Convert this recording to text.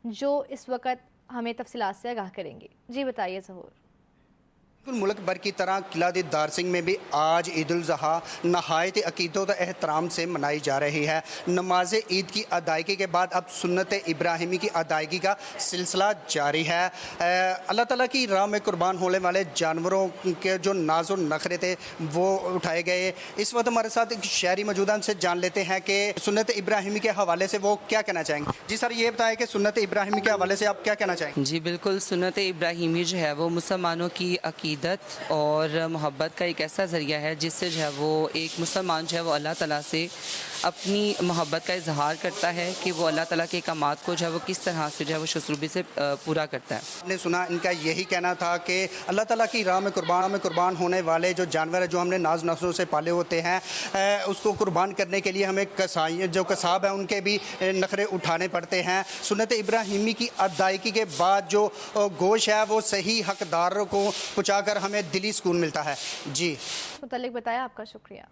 جو اس وقت ہمیں تفصیلات سے آگاہ کریں گے۔ جی بتائیے ظہور۔ ملک بھر کی طرح قلعہ دار سنگھ میں بھی آج عید الاضحیٰ نہایت عقیدت و احترام سے منائی جا رہی ہے۔ نماز عید کی ادائیگی کے بعد اب سنت ابراہیمی کی ادائیگی کا سلسلہ جاری ہے۔ اللہ تعالیٰ کی راہ میں قربان ہونے والے جانوروں کے جو ناز و نخرے تھے وہ اٹھائے گئے۔ اس وقت ہمارے ساتھ ایک شہری موجود ہیں، ان سے جان لیتے ہیں کہ سنت ابراہیمی کے حوالے سے وہ کیا کہنا چاہیں گے۔ جی سر، یہ بتائیں کہ سنت ابراہیمی کے حوالے سے آپ کیا کہنا چاہیں گے؟ جی بالکل، سنت ابراہیمی جو ہے وہ مسلمانوں کی عقیدت اور محبت کا ایک ایسا ذریعہ ہے جس سے جو ہے وہ ایک مسلمان جو ہے وہ اللہ تعالیٰ سے اپنی محبت کا اظہار کرتا ہے کہ وہ اللہ تعالیٰ کے احکامات کو جو ہے وہ کس طرح سے جو ہے وہ شسروبی سے پورا کرتا ہے۔ آپ نے سنا ان کا یہی کہنا تھا کہ اللہ تعالیٰ کی راہ میں قربان ہونے والے جو جانور ہیں جو ہم نے ناز نسلوں سے پالے ہوتے ہیں، اس کو قربان کرنے کے لیے ہمیں جو قصاب ہیں ان کے بھی نخرے اٹھانے پڑتے ہیں۔ سنت ابراہیمی کی ادائیگی کے بعد جو گوشت ہے وہ صحیح حقدار کو پہنچا کر ہمیں دلی سکون ملتا ہے۔ جی متعلق بتایا، آپ کا شکریہ۔